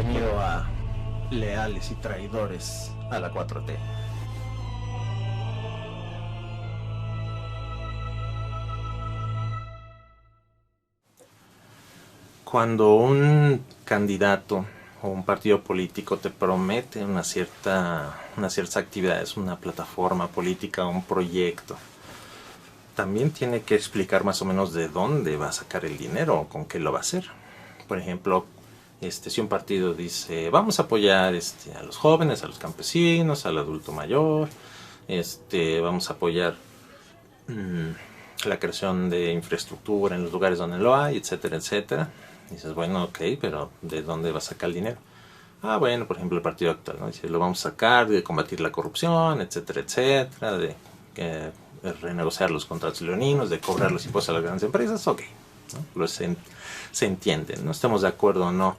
Bienvenido a Leales y Traidores a la 4T. Cuando un candidato o un partido político te promete unas ciertas actividades, una plataforma política, un proyecto, también tiene que explicar más o menos de dónde va a sacar el dinero o con qué lo va a hacer. Por ejemplo, si un partido dice vamos a apoyar a los jóvenes, a los campesinos, al adulto mayor, vamos a apoyar la creación de infraestructura en los lugares donde lo hay, etcétera, etcétera. Dices, bueno, ok, pero ¿de dónde va a sacar el dinero? Ah, bueno, por ejemplo, el partido actual, ¿no? Dice, lo vamos a sacar de combatir la corrupción, etcétera, etcétera, de renegociar los contratos leoninos, de cobrar los impuestos a las grandes empresas, ok, ¿no? Se entiende, no estamos de acuerdo o no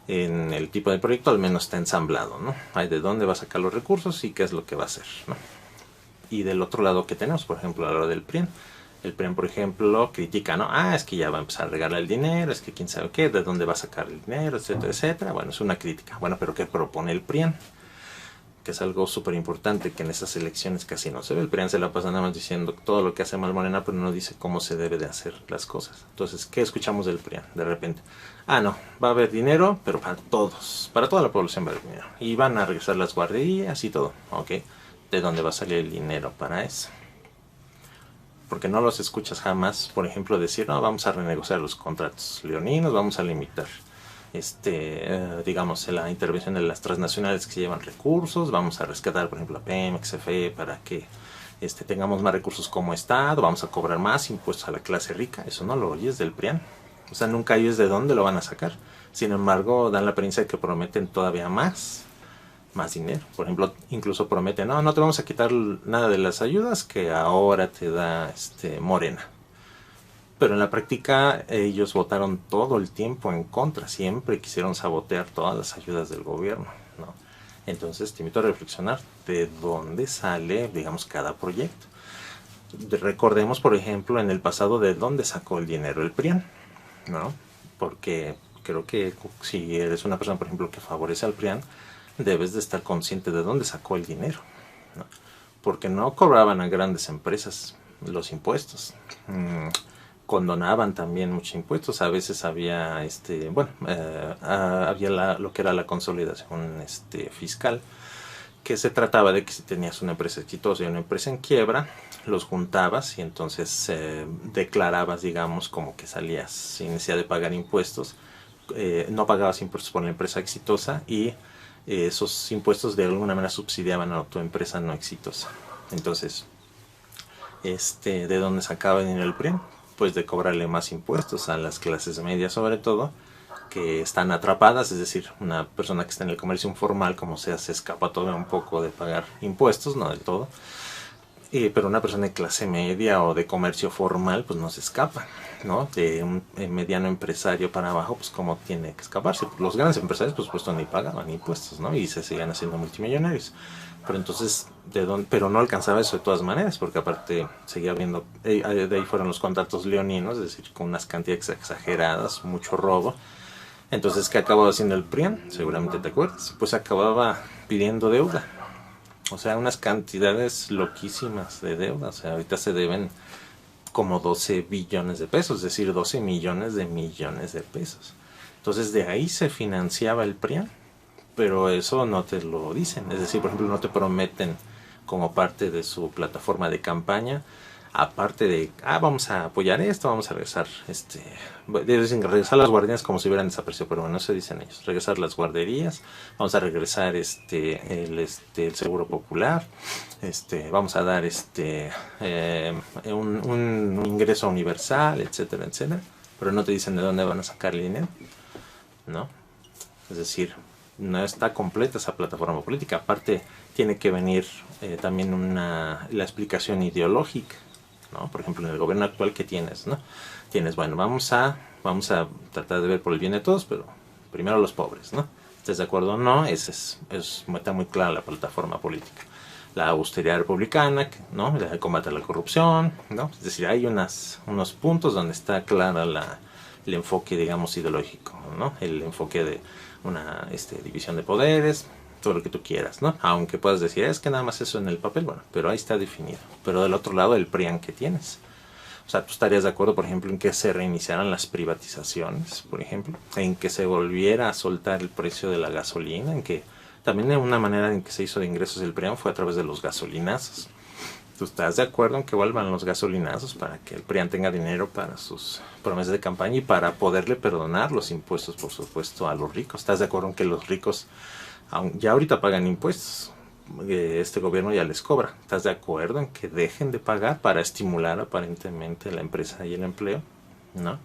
en el tipo de proyecto, al menos está ensamblado, ¿no? Hay de dónde va a sacar los recursos y qué es lo que va a hacer, ¿no? Y del otro lado que tenemos, por ejemplo, a la hora del PRIAN. El PRIAN, por ejemplo, critica, ¿no? Ah, es que ya va a empezar a regalar el dinero, es que quién sabe qué, de dónde va a sacar el dinero, etcétera, etcétera. Bueno, es una crítica. Bueno, pero ¿qué propone el PRIAN? Que es algo súper importante que en esas elecciones casi no se ve. El PRIAN se la pasa nada más diciendo todo lo que hace mal Morena, pero no dice cómo se debe de hacer las cosas. Entonces, ¿qué escuchamos del PRIAN? De repente, ah, no, va a haber dinero, pero para todos, para toda la población va a haber dinero. Y van a regresar las guarderías y todo, ¿ok? ¿De dónde va a salir el dinero para eso? Porque no los escuchas jamás, por ejemplo, decir, no, vamos a renegociar los contratos leoninos, vamos a limitar digamos, la intervención de las transnacionales que llevan recursos, vamos a rescatar, por ejemplo, a Pemex, CFE, para que tengamos más recursos como Estado, vamos a cobrar más impuestos a la clase rica. Eso no lo oyes del PRIAN. O sea, nunca oyes de dónde lo van a sacar. Sin embargo, dan la apariencia de que prometen todavía más dinero. Por ejemplo, incluso prometen, no te vamos a quitar nada de las ayudas que ahora te da Morena. Pero en la práctica ellos votaron todo el tiempo en contra, siempre quisieron sabotear todas las ayudas del gobierno, ¿no? Entonces te invito a reflexionar de dónde sale, digamos, cada proyecto. Recordemos, por ejemplo, en el pasado de dónde sacó el dinero el PRIAN, ¿no? Porque creo que si eres una persona, por ejemplo, que favorece al PRIAN, debes de estar consciente de dónde sacó el dinero, ¿no? Porque no cobraban a grandes empresas los impuestos. Condonaban también muchos impuestos. A veces había había lo que era la consolidación fiscal, que se trataba de que si tenías una empresa exitosa y una empresa en quiebra, los juntabas y entonces declarabas, digamos, como que salías sin necesidad de pagar impuestos, no pagabas impuestos por la empresa exitosa y esos impuestos de alguna manera subsidiaban a tu empresa no exitosa. Entonces, ¿de dónde sacaba el dinero el PRIAN? Pues de cobrarle más impuestos a las clases medias, sobre todo, que están atrapadas. Es decir, una persona que está en el comercio informal, como sea, se escapa todavía un poco de pagar impuestos, no del todo, pero una persona de clase media o de comercio formal pues no se escapa, ¿no? De un mediano empresario para abajo, pues cómo tiene que escaparse. Los grandes empresarios, pues puesto ni pagaban impuestos, ¿no? Y se siguen haciendo multimillonarios. Pero entonces, pero no alcanzaba eso de todas maneras, porque aparte seguía habiendo, de ahí fueron los contratos leoninos, es decir, con unas cantidades exageradas, mucho robo. Entonces, ¿qué acababa haciendo el PRIAN? Seguramente te acuerdas. Pues acababa pidiendo deuda. O sea, unas cantidades loquísimas de deuda. O sea, ahorita se deben como 12 billones de pesos, es decir, 12 millones de pesos. Entonces, de ahí se financiaba el PRIAN. Pero eso no te lo dicen. Es decir, por ejemplo, no te prometen como parte de su plataforma de campaña, aparte de, vamos a apoyar esto, vamos a regresar, dicen regresar las guarderías como si hubieran desaparecido, pero bueno, eso dicen ellos, regresar las guarderías, vamos a regresar el seguro popular, vamos a dar un ingreso universal, etcétera, etcétera, pero no te dicen de dónde van a sacar el dinero, ¿no? Es decir, no está completa esa plataforma política. Aparte tiene que venir también la explicación ideológica, ¿no? Por ejemplo, en el gobierno actual, ¿qué tienes, no? Tienes, bueno, vamos a tratar de ver por el bien de todos, pero primero los pobres, ¿no? ¿Estás de acuerdo o no? Está muy clara la plataforma política. La austeridad republicana, ¿no? El combate a la corrupción, ¿no? Es decir, hay unos puntos donde está clara el enfoque, digamos, ideológico, ¿no? El enfoque de una división de poderes, todo lo que tú quieras, ¿no? Aunque puedas decir, es que nada más eso en el papel, bueno, pero ahí está definido. Pero del otro lado, el PRIAN que tienes. O sea, ¿tú estarías de acuerdo, por ejemplo, en que se reiniciaran las privatizaciones, por ejemplo? En que se volviera a soltar el precio de la gasolina, en que también una manera en que se hizo de ingresos el PRIAN fue a través de los gasolinazos. ¿Tú estás de acuerdo en que vuelvan los gasolinazos para que el PRIAN tenga dinero para sus promesas de campaña y para poderle perdonar los impuestos, por supuesto, a los ricos? ¿Estás de acuerdo en que los ricos ya ahorita pagan impuestos? Este gobierno ya les cobra. ¿Estás de acuerdo en que dejen de pagar para estimular aparentemente la empresa y el empleo? ¿No?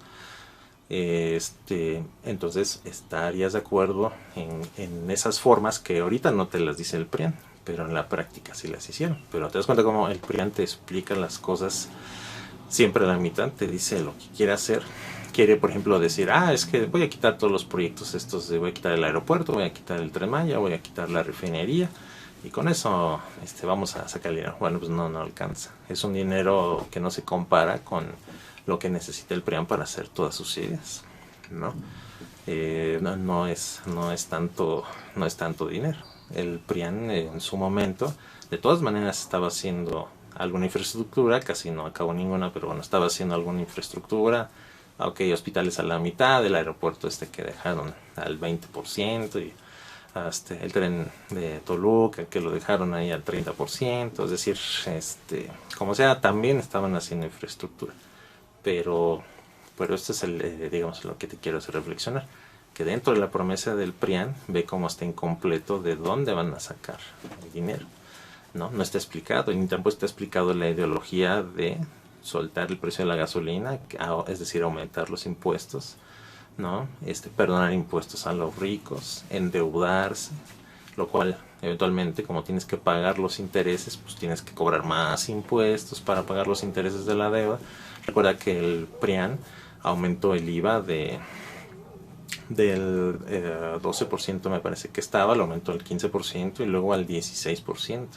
Entonces, ¿estarías de acuerdo en esas formas que ahorita no te las dice el PRIAN? Pero en la práctica sí las hicieron. Pero te das cuenta cómo el PRIAN te explica las cosas siempre a la mitad, te dice lo que quiere hacer. Quiere, por ejemplo, decir, es que voy a quitar todos los proyectos estos, voy a quitar el aeropuerto, voy a quitar el Tren Maya, voy a quitar la refinería, y con eso vamos a sacar el dinero. Bueno, pues no alcanza. Es un dinero que no se compara con lo que necesita el PRIAN para hacer todas sus ideas, ¿no? No es tanto dinero. El PRIAN en su momento, de todas maneras, estaba haciendo alguna infraestructura, casi no acabó ninguna, pero bueno, estaba haciendo alguna infraestructura. Hospitales a la mitad, el aeropuerto que dejaron al 20%, y el tren de Toluca que lo dejaron ahí al 30%, es decir, como sea, también estaban haciendo infraestructura. Pero esto es digamos, lo que te quiero hacer reflexionar, que dentro de la promesa del PRIAN ve cómo está incompleto de dónde van a sacar el dinero, no está explicado, y ni tampoco está explicado la ideología de soltar el precio de la gasolina, es decir, aumentar los impuestos, ¿no? Perdonar impuestos a los ricos, endeudarse, lo cual eventualmente, como tienes que pagar los intereses, pues tienes que cobrar más impuestos para pagar los intereses de la deuda. Recuerda que el PRIAN aumentó el IVA del 12%, me parece que estaba, lo aumentó al 15% y luego al 16%.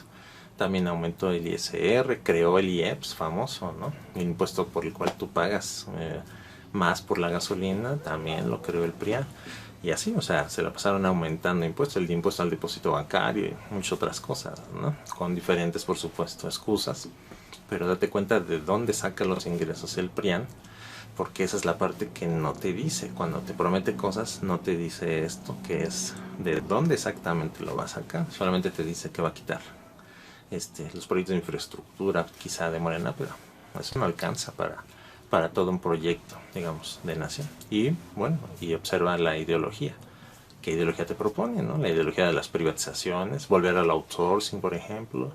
También aumentó el ISR, creó el IEPS famoso, ¿no? El impuesto por el cual tú pagas más por la gasolina, también lo creó el PRIAN. Y así, o sea, se la pasaron aumentando impuestos, el impuesto al depósito bancario y muchas otras cosas, ¿no? Con diferentes, por supuesto, excusas. Pero date cuenta de dónde saca los ingresos el PRIAN, porque esa es la parte que no te dice. Cuando te promete cosas, no te dice esto, que es de dónde exactamente lo va a sacar. Solamente te dice que va a quitar los proyectos de infraestructura, quizá de Morena, pero eso no alcanza para todo un proyecto, digamos, de nación. Y bueno, y observa la ideología. ¿Qué ideología te propone, no? La ideología de las privatizaciones, volver al outsourcing, por ejemplo,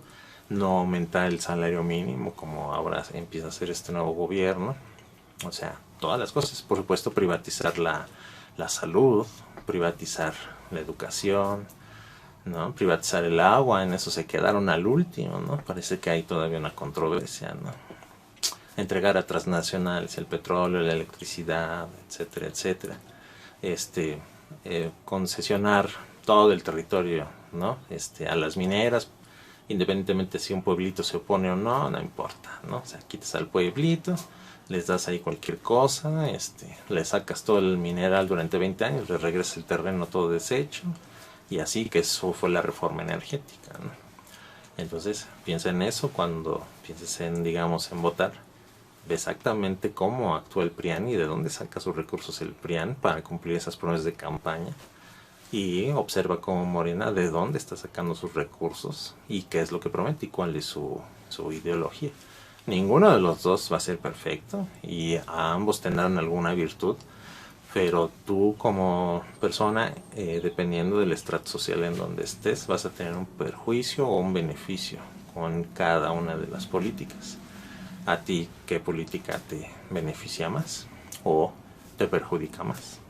no aumentar el salario mínimo como ahora empieza a hacer este nuevo gobierno. O sea, todas las cosas. Por supuesto, privatizar la salud, privatizar la educación, ¿no? Privatizar el agua, en eso se quedaron al último, ¿no? Parece que hay todavía una controversia, ¿no? Entregar a transnacionales el petróleo, la electricidad, etcétera, etcétera. Concesionar todo el territorio, ¿no? A las mineras, independientemente si un pueblito se opone o no, no importa, ¿no? O sea, quitas al pueblito, les das ahí cualquier cosa, le sacas todo el mineral durante 20 años, le regresas el terreno todo deshecho, y así, que eso fue la reforma energética, ¿no? Entonces, piensa en eso cuando pienses digamos, en votar. Ve exactamente cómo actúa el PRIAN y de dónde saca sus recursos el PRIAN para cumplir esas promesas de campaña. Y observa cómo Morena, de dónde está sacando sus recursos y qué es lo que promete y cuál es su ideología. Ninguno de los dos va a ser perfecto y a ambos tendrán alguna virtud, pero tú como persona, dependiendo del estrato social en donde estés, vas a tener un perjuicio o un beneficio con cada una de las políticas. ¿A ti qué política te beneficia más o te perjudica más?